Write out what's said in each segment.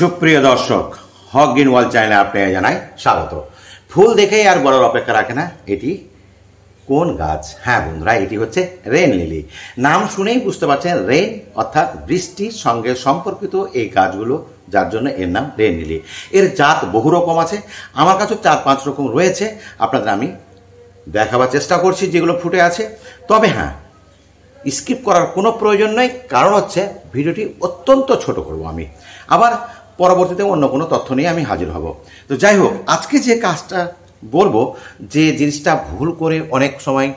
সুপ্রিয় দর্শক, হক green world চ্যানেলে আপনাকে জানাই স্বাগত। ফুল দেখেই আর বলার অপেক্ষা রাখে না, এটি কোন গাছ? হ্যাঁ বন্ধুরা, এটি হচ্ছে রেন লিলি। নাম শুনেই বুঝতে পারছেন, রেন অর্থাৎ বৃষ্টির সঙ্গে সম্পর্কিত এই গাছগুলো, যার জন্য এর নাম রেন লিলি। এর জাত বহু রকম আছে, আমার কাছে 4-5 রকম রয়েছে। আপনাদের আমি দেখাবার চেষ্টা করছি যেগুলো ফুটে আছে। তবে হ্যাঁ, স্কিপ করার কোনো প্রয়োজন নেই, কারণ হচ্ছে ভিডিওটি অত্যন্ত ছোট করব আমি, আবার পরবর্তীতে অন্য কোনো তথ্য নিয়ে আমি হাজির হব। তো যাই হোক, আজকে যে কাজটা বলবো, যে জিনিসটা ভুল করে অনেক সময়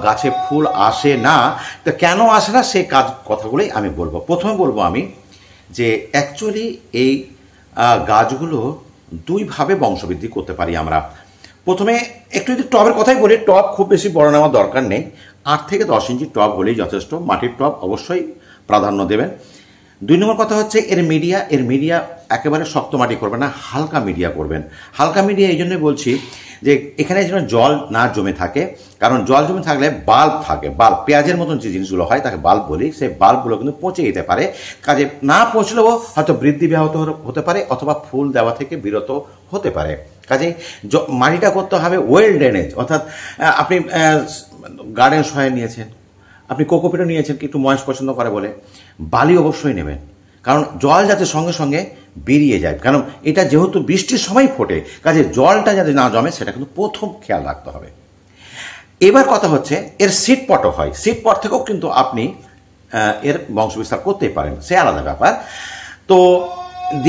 গাছে ফুল আসে না, তো কেন আসে না সেই কথাগুলোই আমি বলবো। প্রথমে বলবো আমি যে অ্যাকচুয়ালি এই গাছগুলো দুইভাবে বংশবৃদ্ধি করতে পারি আমরা। প্রথমে একটু যদি টবের কথাই বলি, টব খুব বেশি বড় নেওয়ার দরকার নেই, 8 থেকে 10 ইঞ্চি টব হলেই যথেষ্ট। মাটির টব অবশ্যই প্রাধান্য দেবেন। 2 নম্বর কথা হচ্ছে এর মিডিয়া একেবারে শক্ত মাটি করবেন না, হালকা মিডিয়া করবেন। হালকা মিডিয়া এই জন্যই বলছি যে এখানে যেন জল না জমে থাকে, কারণ জল জমে থাকলে বাল্ব থাকে, বাল্ব পেঁয়াজের মতন যে জিনিসগুলো হয় তাকে বাল্ব বলি, সেই বাল্বগুলো কিন্তু পচে যেতে পারে। কাজে না পচলেও হয়তো বৃদ্ধি ব্যাহত হতে পারে, অথবা ফুল দেওয়া থেকে বিরত হতে পারে। কাজে মাটিটা করতে হবে ওয়েল ড্রেনেজ, অর্থাৎ আপনি গার্ডেন সহায় নিয়েছেন, আপনি কোকোপিটও নিয়েছেন, একটু ময়েস পছন্দ করে বলে বালি অবশ্যই নেবেন, কারণ জল যাতে সঙ্গে সঙ্গে বেরিয়ে যায়, কারণ এটা যেহেতু বৃষ্টির সময় ফোটে, কাজে জলটা যাতে না জমে সেটা কিন্তু প্রথম খেয়াল রাখতে হবে। এবার কথা হচ্ছে এর সিড পটও হয়, সিড পট থেকেও কিন্তু আপনি এর বংশবিস্তার করতেই পারেন, সে আলাদা ব্যাপার। তো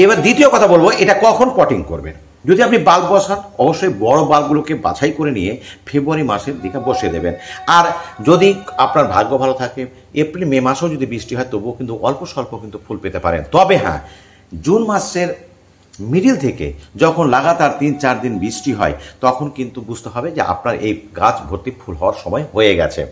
এবার দ্বিতীয় কথা বলবো, এটা কখন পটিং করবেন। যদি আপনি বাল্ব বসান, অবশ্যই বড় বাল্বগুলোকে বাছাই করে নিয়ে ফেব্রুয়ারি মাসের দিকে বসিয়ে দেবেন। আর যদি আপনার ভাগ্য ভালো থাকে, এপ্রিল মে মাসেও যদি বৃষ্টি হয়, তবুও কিন্তু অল্প স্বল্প কিন্তু ফুল পেতে পারেন। তবে হ্যাঁ, জুন মাসের মিডিল থেকে যখন লাগাতার 3-4 দিন বৃষ্টি হয়, তখন কিন্তু বুঝতে হবে যে আপনার এই গাছ ভর্তি ফুল হওয়ার সময় হয়ে গেছে।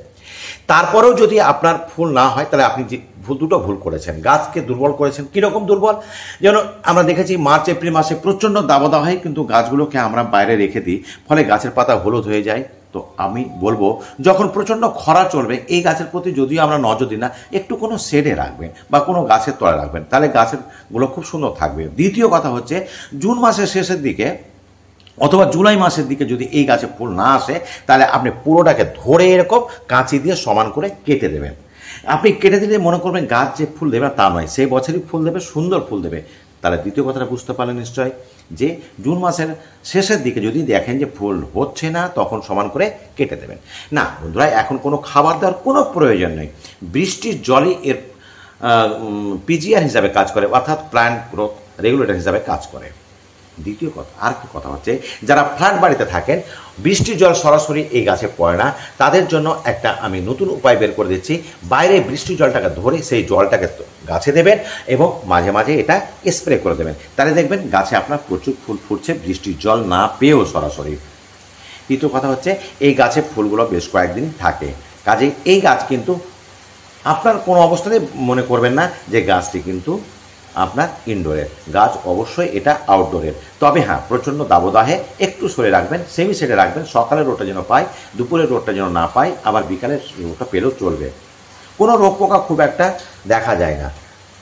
তারপরেও যদি আপনার ফুল না হয়, তাহলে আপনি যে দুটো ভুল করেছেন, গাছকে দুর্বল করেছেন। কীরকম দুর্বল? যেন আমরা দেখেছি মার্চ এপ্রিল মাসে প্রচণ্ড দাবদাহে কিন্তু গাছগুলোকে আমরা বাইরে রেখে দিই, ফলে গাছের পাতা হলুদ হয়ে যায়। তো আমি বলবো, যখন প্রচণ্ড খরা চলবে, এই গাছের প্রতি যদিও আমরা নজর দিই না, একটু কোনো শেডে রাখবেন বা কোনো গাছের তলায় রাখবেন, তাহলে গাছেরগুলো খুব সুন্দর থাকবে। দ্বিতীয় কথা হচ্ছে, জুন মাসের শেষের দিকে অথবা জুলাই মাসের দিকে যদি এই গাছে ফুল না আসে, তাহলে আপনি পুরোটাকে ধরে এরকম কাঁচি দিয়ে সমান করে কেটে দেবেন। আপনি কেটে দিলে মনে করবেন গাছ যে ফুল দেবে তা নয়, সেই বছরই ফুল দেবে, সুন্দর ফুল দেবে। তাহলে দ্বিতীয় কথাটা বুঝতে পারলেন নিশ্চয়, যে জুন মাসের শেষের দিকে যদি দেখেন যে ফুল হচ্ছে না, তখন সমান করে কেটে দেবেন। না বন্ধুরা, এখন কোনো খাবার দেওয়ার কোনো প্রয়োজন নেই, বৃষ্টির জলই এর পিজিআর হিসাবে কাজ করে, অর্থাৎ প্ল্যান্ট গ্রোথ রেগুলেটর হিসাবে কাজ করে। দ্বিতীয় কথা, আর কি কথা হচ্ছে, যারা ফ্ল্যাট বাড়িতে থাকেন, বৃষ্টির জল সরাসরি এই গাছে পড়ে না, তাদের জন্য একটা আমি নতুন উপায় বের করে দিচ্ছি। বাইরে বৃষ্টির জলটাকে ধরে সেই জলটাকে গাছে দেবেন এবং মাঝে মাঝে এটা স্প্রে করে দেবেন, তাহলে দেখবেন গাছে আপনার প্রচুর ফুল ফুটছে, বৃষ্টির জল না পেয়েও সরাসরি। তৃতীয় কথা হচ্ছে, এই গাছে ফুলগুলো বেশ কয়েকদিন থাকে, কাজে এই গাছ কিন্তু আপনার কোনো অবস্থাতে মনে করবেন না যে গাছটি কিন্তু আপনার ইনডোরের গাছ, অবশ্যই এটা আউটডোরের। তবে হ্যাঁ, প্রচণ্ড দাবদাহে একটু সরে রাখবেন, সেমি সেটে রাখবেন, সকালের রোদটা যেন পায়, দুপুরের রোদটা যেন না পায়, আবার বিকালের রোদটা পেলেও চলবে। কোনো রোগ পোকা খুব একটা দেখা যায় না।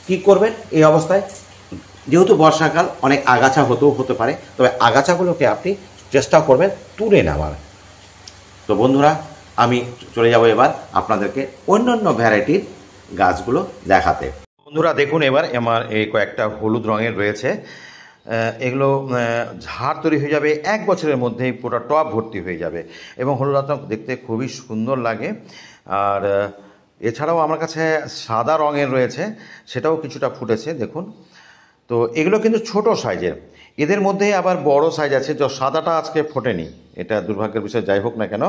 কি করবেন এই অবস্থায়? যেহেতু বর্ষাকাল, অনেক আগাছা হতে পারে, তবে আগাছাগুলোকে আপনি চেষ্টা করবেন তুলে নেওয়ার। তো বন্ধুরা, আমি চলে যাব এবার আপনাদেরকে অন্যান্য ভ্যারাইটির গাছগুলো দেখাতে। বন্ধুরা দেখুন, এবার আমার এই কয়েকটা হলুদ রঙের রয়েছে, এগুলো ঝাড় তৈরি হয়ে যাবে 1 বছরের মধ্যেই, পুরো টব ভর্তি হয়ে যাবে এবং হলুদ রঙ দেখতে খুবই সুন্দর লাগে। আর এছাড়াও আমার কাছে সাদা রঙের রয়েছে, সেটাও কিছুটা ফুটেছে দেখুন। তো এগুলো কিন্তু ছোট সাইজের, এদের মধ্যে আবার বড় সাইজ আছে, যে সাদাটা আজকে ফোটেনি, এটা দুর্ভাগ্যের বিষয়, যাই হোক না কেন।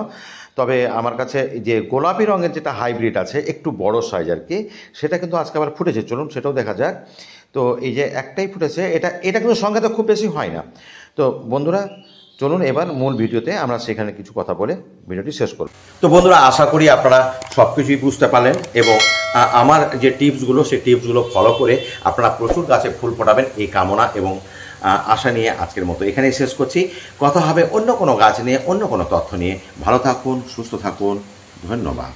তবে আমার কাছে যে গোলাপি রঙের যেটা হাইব্রিড আছে, একটু বড় সাইজ আর কি, সেটা কিন্তু আজকে আবার ফুটেছে, চলুন সেটাও দেখা যাক। তো এই যে একটাই ফুটেছে, এটা কিন্তু সংখ্যাটা খুব বেশি হয় না। তো বন্ধুরা চলুন এবার মূল ভিডিওতে আমরা সেখানে কিছু কথা বলে ভিডিওটি শেষ করব। তো বন্ধুরা, আশা করি আপনারা সব কিছুই বুঝতে পারলেন এবং আমার যে টিপসগুলো, সেই টিপসগুলো ফলো করে আপনারা প্রচুর গাছে ফুল ফোটাবেন, এই কামনা এবং আশা নিয়ে আজকের মতো এখানেই শেষ করছি। কথা হবে অন্য কোনো গাছ নিয়ে, অন্য কোনো তথ্য নিয়ে। ভালো থাকুন, সুস্থ থাকুন, ধন্যবাদ।